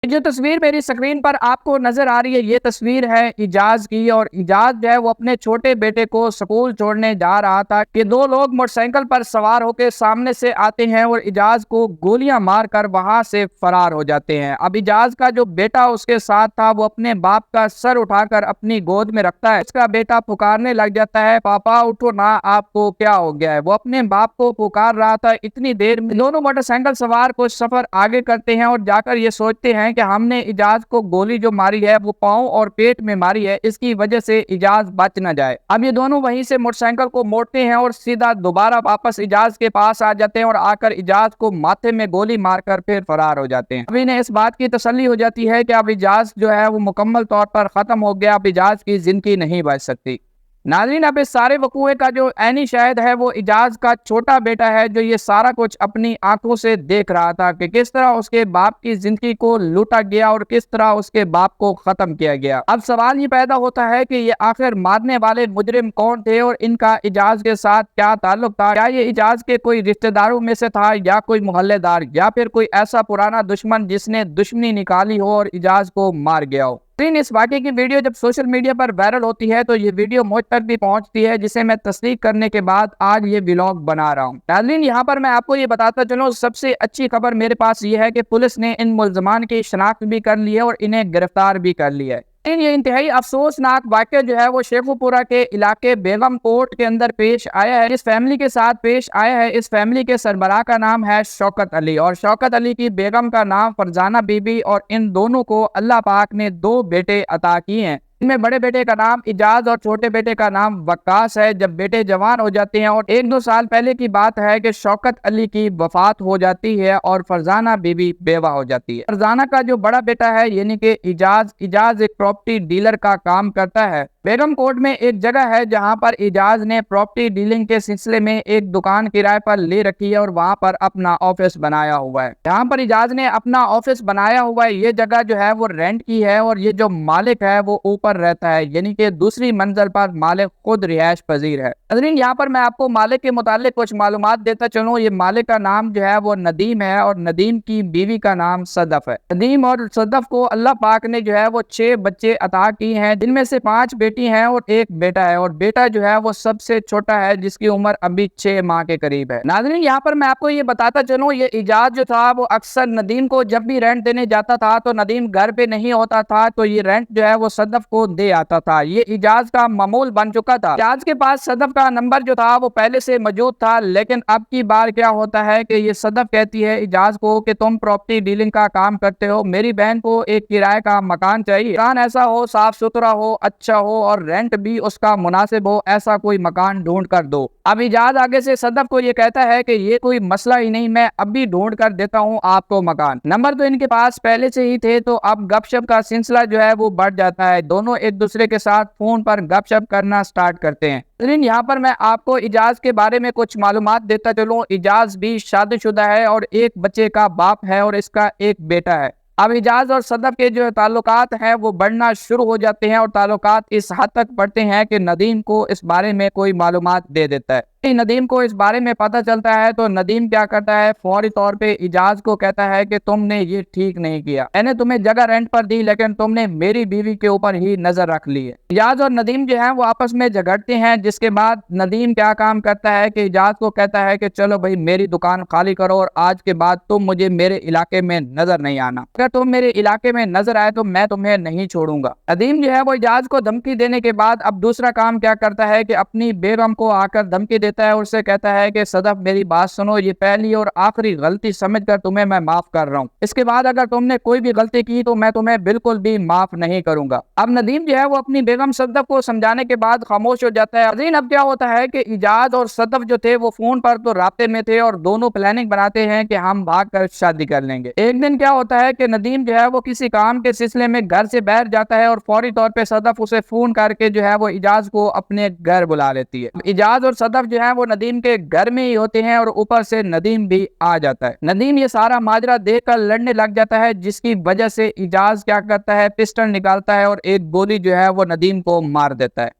جو تصویر میری اسکرین پر آپ کو نظر آ رہی ہے یہ تصویر ہے اجاز کی، اور اجاز جو ہے وہ اپنے چھوٹے بیٹے کو سکول چھوڑنے جا رہا تھا کہ دو لوگ موٹر سائیکل پر سوار ہو کے سامنے سے آتے ہیں اور اجاز کو گولیاں مار کر وہاں سے فرار ہو جاتے ہیں۔ اب اجاز کا جو بیٹا اس کے ساتھ تھا وہ اپنے باپ کا سر اٹھا کر اپنی گود میں رکھتا ہے۔ اس کا بیٹا پکارنے لگ جاتا ہے، پاپا اٹھو نا، آپ کو کیا ہو گیا ہے؟ وہ اپنے باپ کو پکار رہا تھا۔ اتنی دیر میں دونوں موٹر سائیکل سوار کچھ سفر آگے کرتے ہیں اور جا کر یہ سوچتے ہیں کہ ہم نے اجاز کو گولی جو ماری ہے وہ پاؤں اور پیٹ میں ماری ہے، اس کی وجہ سے اجاز بچ نہ جائے۔ اب یہ دونوں وہیں سے موٹر سائیکل کو موڑتے ہیں اور سیدھا دوبارہ واپس اجاز کے پاس آ جاتے ہیں اور آ کر اجاز کو ماتھے میں گولی مار کر پھر فرار ہو جاتے ہیں۔ اب انہیں اس بات کی تسلی ہو جاتی ہے کہ اب اجاز جو ہے وہ مکمل طور پر ختم ہو گیا، اب اجاز کی زندگی نہیں بچ سکتی۔ ناظرین، اب اس سارے وقوعے کا جو عینی شاہد ہے وہ اجاز کا چھوٹا بیٹا ہے، جو یہ سارا کچھ اپنی آنکھوں سے دیکھ رہا تھا کہ کس طرح اس کے باپ کی زندگی کو لوٹا گیا اور کس طرح اس کے باپ کو ختم کیا گیا۔ اب سوال یہ پیدا ہوتا ہے کہ یہ آخر مارنے والے مجرم کون تھے اور ان کا اجاز کے ساتھ کیا تعلق تھا؟ کیا یہ اجاز کے کوئی رشتہ داروں میں سے تھا، یا کوئی محلے دار، یا پھر کوئی ایسا پرانا دشمن جس نے دشمنی نکالی ہو اور اجاز کو مار گیا ہو؟ اس واقعے کی ویڈیو جب سوشل میڈیا پر وائرل ہوتی ہے تو یہ ویڈیو مجھ تک بھی پہنچتی ہے، جسے میں تصدیق کرنے کے بعد آج یہ ولاگ بنا رہا ہوں۔ ناظرین، یہاں پر میں آپ کو یہ بتاتا چلوں، سب سے اچھی خبر میرے پاس یہ ہے کہ پولیس نے ان ملزمان کی شناخت بھی کر لی ہے اور انہیں گرفتار بھی کر لیا ہے۔ یہ انتہائی افسوسناک واقعہ جو ہے وہ شیخو پورہ کے علاقے بیگم کوٹ کے اندر پیش آیا ہے۔ اس فیملی کے ساتھ پیش آیا ہے۔ اس فیملی کے سربراہ کا نام ہے شوکت علی، اور شوکت علی کی بیگم کا نام فرزانہ بی بی، اور ان دونوں کو اللہ پاک نے دو بیٹے عطا کیے ہیں۔ ان میں بڑے بیٹے کا نام اجاز اور چھوٹے بیٹے کا نام وقاص ہے۔ جب بیٹے جوان ہو جاتے ہیں، اور 1-2 سال پہلے کی بات ہے کہ شوکت علی کی وفات ہو جاتی ہے اور فرزانہ بی بی بیوہ ہو جاتی ہے۔ فرزانہ کا جو بڑا بیٹا ہے یعنی کہ اجاز ایک پراپرٹی ڈیلر کا کام کرتا ہے۔ بیگم کوٹ میں ایک جگہ ہے جہاں پر اجاز نے پراپرٹی ڈیلنگ کے سلسلے میں ایک دکان کرائے پر لے رکھی ہے اور وہاں پر اپنا آفس بنایا ہوا ہے۔ جہاں پر اجاز نے اپنا آفس بنایا ہوا ہے یہ جگہ جو ہے وہ رینٹ کی ہے، اور یہ جو مالک ہے وہ اوپر رہتا ہے، یعنی کہ دوسری منزل پر مالک خود رہائش پذیر ہے۔ ناظرین، یہاں پر میں آپ کو مالک کے متعلق کچھ معلومات دیتا چلوں۔ یہ مالک کا نام جو ہے وہ ندیم ہے، اور ندیم کی بیوی کا نام صدف ہے۔ ندیم اور صدف کو اللہ پاک نے جو ہے وہ 6 بچے عطا کی ہیں، جن میں سے 5 بیٹی ہیں اور 1 بیٹا ہے، اور بیٹا جو ہے وہ سب سے چھوٹا ہے جس کی عمر ابھی 6 ماہ کے قریب ہے۔ ناظرین، یہاں پر میں آپ کو یہ بتاتا چلوں، یہ اجاز جو تھا وہ اکثر ندیم کو جب بھی رینٹ دینے جاتا تھا تو ندیم گھر پہ نہیں ہوتا تھا، تو یہ رینٹ جو ہے وہ صدف کو دے آتا تھا۔ یہ اجاز کا معمول بن چکا تھا۔ اجاز کے پاس صدف کا نمبر جو تھا وہ پہلے سے موجود تھا، لیکن اب کی بار کیا ہوتا ہے کہ یہ صدف کہتی ہے اجاز کو کہ تم پراپرٹی ڈیلنگ کا کام کرتے ہو، میری بہن کو ایک کرائے کا مکان چاہیے، مکان ایسا ہو، صاف ستھرا ہو، اچھا ہو اور رینٹ بھی اس کا مناسب ہو، ایسا کوئی مکان ڈھونڈ کر دو۔ اب اجاز آگے سے صدف کو یہ کہتا ہے کہ یہ کوئی مسئلہ ہی نہیں، میں اب بھی ڈھونڈ کر دیتا ہوں آپ کو مکان۔ نمبر تو ان کے پاس پہلے سے ہی تھے، تو اب گپ شپ کا سلسلہ جو ہے وہ بڑھ جاتا ہے۔ دونوں ایک دوسرے کے ساتھ فون پر گپ شپ کرنا سٹارٹ کرتے ہیں۔ لیکن یہاں پر میں آپ کو اجاز کے بارے میں کچھ معلومات دیتا چلوں۔ اجاز بھی شادی شدہ ہے اور 1 بچے کا باپ ہے اور اس کا 1 بیٹا ہے۔ اب اجاز اور صدف کے جو تعلقات ہیں وہ بڑھنا شروع ہو جاتے ہیں، اور تعلقات اس حد تک بڑھتے ہیں کہ ندیم کو اس بارے میں کوئی معلومات دے دیتا ہے۔ ندیم کو اس بارے میں پتہ چلتا ہے تو ندیم کیا کرتا ہے، فوری طور پہ اجاز کو کہتا ہے کہ تم نے یہ ٹھیک نہیں کیا، میں نے تمہیں جگہ رینٹ پر دی لیکن تم نے میری بیوی کے اوپر ہی نظر رکھ لی ہے۔ اجاز اور ندیم جو ہیں وہ آپس میں جھگڑتے ہیں، جس کے بعد ندیم کیا کام کرتا ہے کہ اجاز کو کہتا ہے کہ چلو بھائی میری دکان خالی کرو، اور آج کے بعد تم مجھے میرے علاقے میں نظر نہیں آنا، اگر تم میرے علاقے میں نظر آئے تو میں تمہیں نہیں چھوڑوں گا۔ ندیم جو ہے وہ اجاز کو دھمکی دینے کے بعد اب دوسرا کام کیا کرتا ہے کہ اپنی بیگم کو آ کر دھمکی دیتا ہے اور اسے کہتا ہے کہ صدف میری بات سنو، یہ پہلی اور آخری غلطی سمجھ کر تمہیں میں معاف کر رہا ہوں، اس کے بعد اگر تم نے کوئی بھی غلطی کی تو میں تمہیں بالکل بھی معاف نہیں کروں گا۔ اب ندیم جو ہے وہ اپنی بیگم صدف کو سمجھانے کے بعد خاموش ہو جاتا ہے۔ اب کیا ہوتا ہے کہ اجاز اور صدف جو تھے وہ فون پر تو رابطے میں تھے، اور دونوں پلاننگ بناتے ہیں کہ ہم بھاگ کر شادی کر لیں گے۔ ایک دن کیا ہوتا ہے کہ ندیم جو ہے وہ کسی کام کے سلسلے میں گھر سے باہر جاتا ہے، اور فوری طور پہ صدف اسے فون کر کے جو ہے وہ اجاز کو اپنے گھر بلا لیتی ہے۔ اجاز اور صدف جو ہے وہ ندیم کے گھر میں ہی ہوتے ہیں، اور اوپر سے ندیم بھی آ جاتا ہے۔ ندیم یہ سارا ماجرا دیکھ کر لڑنے لگ جاتا ہے، جس کی وجہ سے اجاز کیا کرتا ہے، پسٹل نکالتا ہے اور ایک گولی جو ہے وہ ندیم کو مار دیتا ہے۔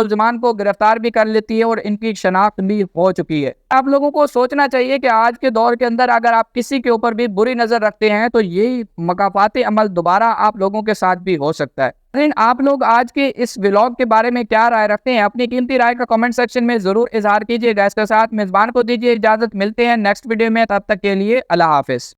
ملزمان کو گرفتار بھی کر لیتی ہے اور ان کی شناخت بھی ہو چکی ہے۔ آپ لوگوں کو سوچنا چاہیے کہ آج کے دور کے اندر اگر آپ کسی کے اوپر بھی بری نظر رکھتے ہیں تو یہی مکافاتی عمل دوبارہ آپ لوگوں کے ساتھ بھی ہو سکتا ہے۔ لیکن آپ لوگ آج کے اس ولاگ کے بارے میں کیا رائے رکھتے ہیں؟ اپنی قیمتی رائے کا کمنٹ سیکشن میں ضرور اظہار کیجیے گا۔ اس کے ساتھ میزبان کو دیجیے اجازت، ملتے ہیں نیکسٹ ویڈیو میں، تب تک کے لیے اللہ حافظ۔